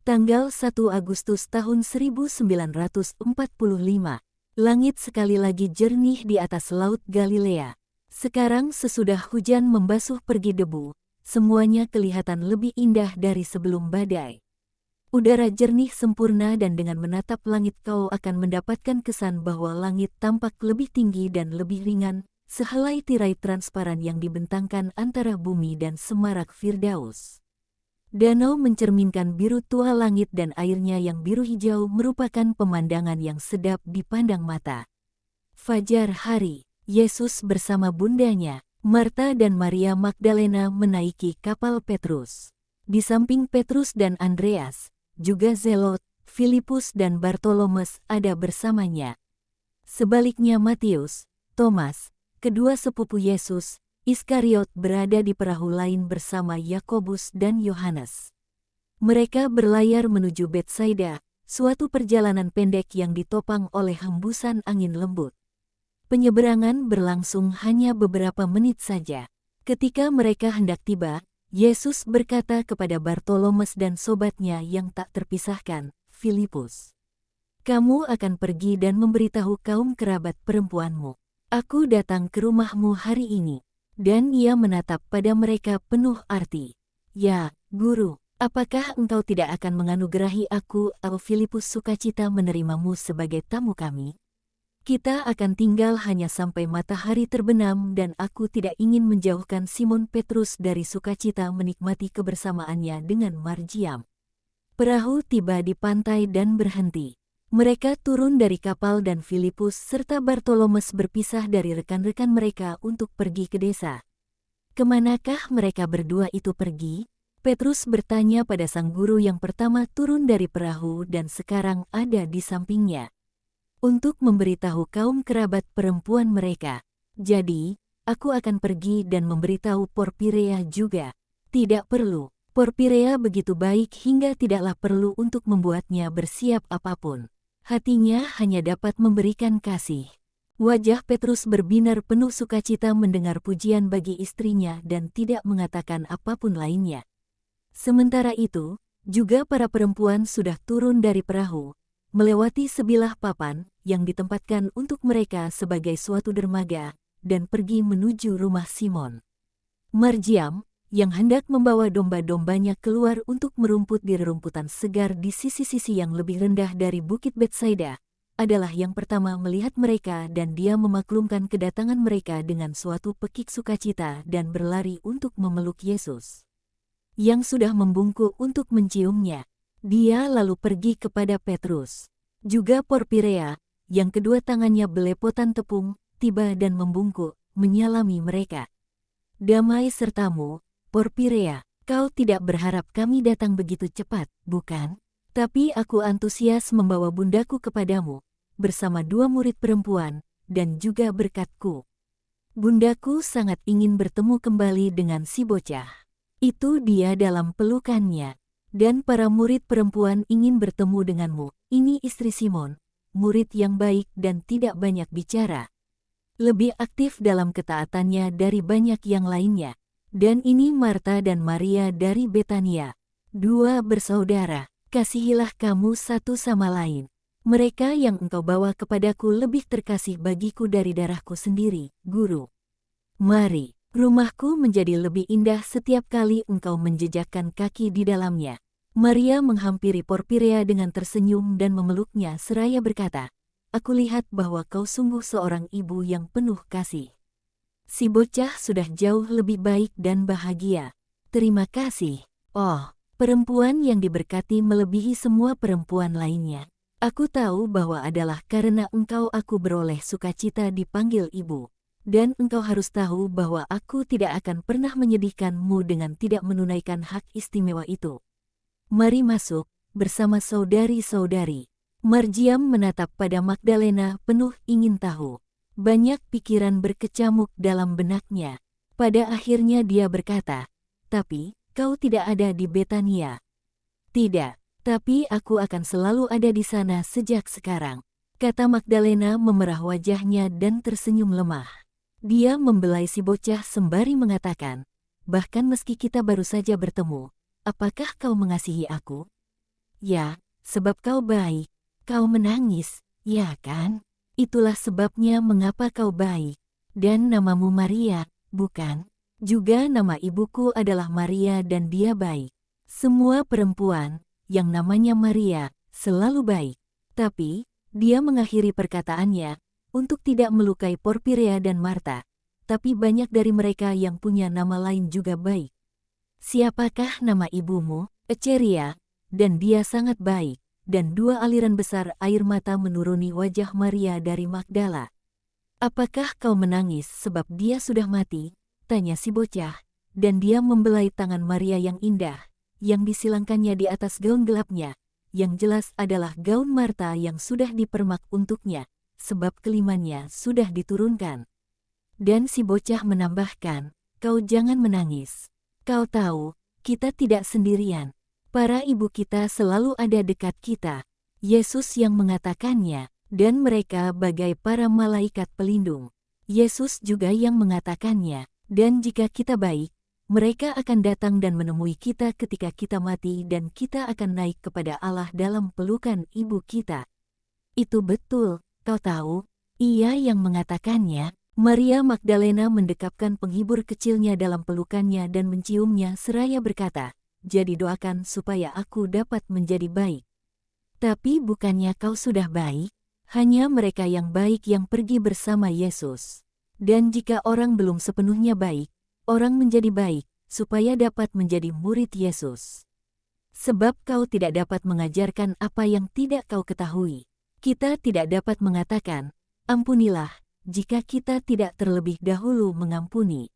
Tanggal 1 Agustus tahun 1945, langit sekali lagi jernih di atas Laut Galilea. Sekarang sesudah hujan membasuh pergi debu, semuanya kelihatan lebih indah dari sebelum badai. Udara jernih sempurna dan dengan menatap langit kau akan mendapatkan kesan bahwa langit tampak lebih tinggi dan lebih ringan, sehelai tirai transparan yang dibentangkan antara bumi dan semarak Firdaus. Danau mencerminkan biru tua langit dan airnya yang biru hijau merupakan pemandangan yang sedap dipandang mata. Fajar hari, Yesus bersama bundanya, Marta dan Maria Magdalena menaiki kapal Petrus. Di samping Petrus dan Andreas, juga Zelot, Filipus dan Bartolomeus ada bersamanya. Sebaliknya Matius, Thomas, kedua sepupu Yesus, Iskariot berada di perahu lain bersama Yakobus dan Yohanes. Mereka berlayar menuju Betsaida, suatu perjalanan pendek yang ditopang oleh hembusan angin lembut. Penyeberangan berlangsung hanya beberapa menit saja. Ketika mereka hendak tiba, Yesus berkata kepada Bartolomeus dan sobatnya yang tak terpisahkan, Filipus, "Kamu akan pergi dan memberitahu kaum kerabat perempuanmu. Aku datang ke rumahmu hari ini." Dan ia menatap pada mereka penuh arti. "Ya, Guru, apakah engkau tidak akan menganugerahi aku atau Filipus sukacita menerimamu sebagai tamu kami? Kita akan tinggal hanya sampai matahari terbenam dan aku tidak ingin menjauhkan Simon Petrus dari sukacita menikmati kebersamaannya dengan Marjiam." Perahu tiba di pantai dan berhenti. Mereka turun dari kapal dan Filipus serta Bartolomeus berpisah dari rekan-rekan mereka untuk pergi ke desa. "Kemanakah mereka berdua itu pergi?" Petrus bertanya pada sang guru yang pertama turun dari perahu dan sekarang ada di sampingnya. "Untuk memberitahu kaum kerabat perempuan mereka. Jadi, aku akan pergi dan memberitahu Porpirea juga." "Tidak perlu. Porpirea begitu baik hingga tidaklah perlu untuk membuatnya bersiap apapun. Hatinya hanya dapat memberikan kasih." Wajah Petrus berbinar penuh sukacita mendengar pujian bagi istrinya dan tidak mengatakan apapun lainnya. Sementara itu, juga para perempuan sudah turun dari perahu, melewati sebilah papan yang ditempatkan untuk mereka sebagai suatu dermaga, dan pergi menuju rumah Simon. Marjiam, yang hendak membawa domba-dombanya keluar untuk merumput di rerumputan segar di sisi-sisi yang lebih rendah dari Bukit Betsaida, adalah yang pertama melihat mereka dan dia memaklumkan kedatangan mereka dengan suatu pekik sukacita dan berlari untuk memeluk Yesus, yang sudah membungkuk untuk menciumnya. Dia lalu pergi kepada Petrus. Juga Porpirea, yang kedua tangannya belepotan tepung, tiba dan membungkuk, menyalami mereka. "Damai sertamu, Porpirea, kau tidak berharap kami datang begitu cepat, bukan? Tapi aku antusias membawa bundaku kepadamu, bersama dua murid perempuan, dan juga berkatku. Bundaku sangat ingin bertemu kembali dengan si bocah. Itu dia dalam pelukannya. Dan para murid perempuan ingin bertemu denganmu, ini istri Simon, murid yang baik dan tidak banyak bicara. Lebih aktif dalam ketaatannya dari banyak yang lainnya. Dan ini Marta dan Maria dari Betania, dua bersaudara. Kasihilah kamu satu sama lain. Mereka yang engkau bawa kepadaku lebih terkasih bagiku dari darahku sendiri, Guru. Mari, rumahku menjadi lebih indah setiap kali engkau menjejakkan kaki di dalamnya." Maria menghampiri Porpirea dengan tersenyum dan memeluknya seraya berkata, "Aku lihat bahwa kau sungguh seorang ibu yang penuh kasih. Si bocah sudah jauh lebih baik dan bahagia. Terima kasih. Oh, perempuan yang diberkati melebihi semua perempuan lainnya. Aku tahu bahwa adalah karena engkau aku beroleh sukacita dipanggil ibu. Dan engkau harus tahu bahwa aku tidak akan pernah menyedihkanmu dengan tidak menunaikan hak istimewa itu. Mari masuk, bersama saudari-saudari." Marjiam menatap pada Magdalena penuh ingin tahu. Banyak pikiran berkecamuk dalam benaknya. Pada akhirnya dia berkata, "Tapi, kau tidak ada di Betania." "Tidak, tapi aku akan selalu ada di sana sejak sekarang," kata Magdalena memerah wajahnya dan tersenyum lemah. Dia membelai si bocah sembari mengatakan, "Bahkan meski kita baru saja bertemu, apakah kau mengasihi aku?" Ya, sebab kau baik. Kau menangis, ya kan? Itulah sebabnya mengapa kau baik. Dan namamu Maria, bukan? Juga nama ibuku adalah Maria dan dia baik. Semua perempuan, yang namanya Maria, selalu baik. Tapi, dia mengakhiri perkataannya, untuk tidak melukai Porphyria dan Marta. Tapi banyak dari mereka yang punya nama lain juga baik. Siapakah nama ibumu? Eceria, dan dia sangat baik. Dan dua aliran besar air mata menuruni wajah Maria dari Magdala. Apakah kau menangis sebab dia sudah mati? Tanya si bocah, dan dia membelai tangan Maria yang indah, yang disilangkannya di atas gaun gelapnya, yang jelas adalah gaun Marta yang sudah dipermak untuknya, sebab kelimannya sudah diturunkan. Dan si bocah menambahkan, kau jangan menangis. Kau tahu, kita tidak sendirian. Para ibu kita selalu ada dekat kita. Yesus yang mengatakannya, dan mereka bagai para malaikat pelindung. Yesus juga yang mengatakannya, dan jika kita baik, mereka akan datang dan menemui kita ketika kita mati dan kita akan naik kepada Allah dalam pelukan ibu kita. Itu betul, kau tahu, ia yang mengatakannya. Maria Magdalena mendekapkan penghibur kecilnya dalam pelukannya dan menciumnya seraya berkata, jadi doakan supaya aku dapat menjadi baik. Tapi bukannya kau sudah baik? Hanya mereka yang baik yang pergi bersama Yesus. Dan jika orang belum sepenuhnya baik, orang menjadi baik, supaya dapat menjadi murid Yesus. Sebab kau tidak dapat mengajarkan apa yang tidak kau ketahui. Kita tidak dapat mengatakan, ampunilah, jika kita tidak terlebih dahulu mengampuni.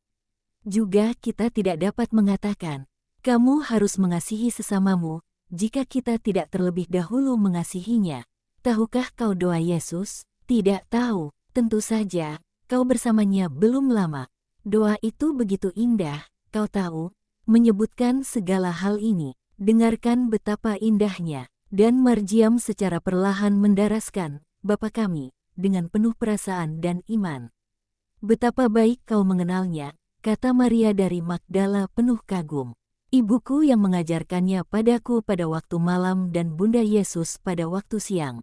Juga kita tidak dapat mengatakan, kamu harus mengasihi sesamamu, jika kita tidak terlebih dahulu mengasihinya. Tahukah kau doa Yesus? Tidak tahu, tentu saja, kau bersamanya belum lama. Doa itu begitu indah, kau tahu, menyebutkan segala hal ini. Dengarkan betapa indahnya. Dan Marjiam secara perlahan mendaraskan, Bapa kami, dengan penuh perasaan dan iman. Betapa baik kau mengenalnya, kata Maria dari Magdala penuh kagum. Ibuku yang mengajarkannya padaku pada waktu malam dan Bunda Yesus pada waktu siang.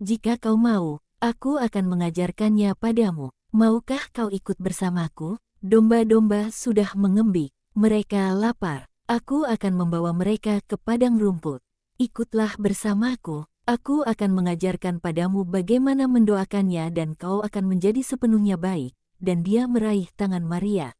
Jika kau mau, aku akan mengajarkannya padamu. Maukah kau ikut bersamaku? Domba-domba sudah mengembik, mereka lapar. Aku akan membawa mereka ke padang rumput. Ikutlah bersamaku, aku akan mengajarkan padamu bagaimana mendoakannya dan kau akan menjadi sepenuhnya baik. Dan dia meraih tangan Maria.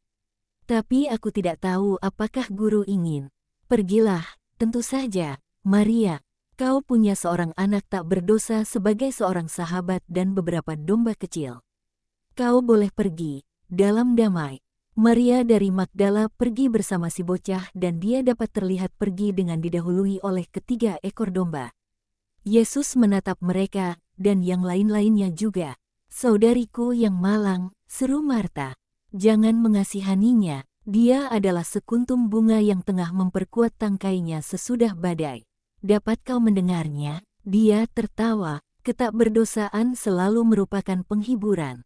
Tapi aku tidak tahu apakah guru ingin. Pergilah, tentu saja, Maria. Kau punya seorang anak tak berdosa sebagai seorang sahabat dan beberapa domba kecil. Kau boleh pergi, dalam damai. Maria dari Magdala pergi bersama si bocah dan dia dapat terlihat pergi dengan didahului oleh ketiga ekor domba. Yesus menatap mereka, dan yang lain-lainnya juga. Saudariku yang malang, seru Marta. Jangan mengasihaninya, dia adalah sekuntum bunga yang tengah memperkuat tangkainya sesudah badai. Dapat kau mendengarnya? Dia tertawa, ketakberdosaan selalu merupakan penghiburan.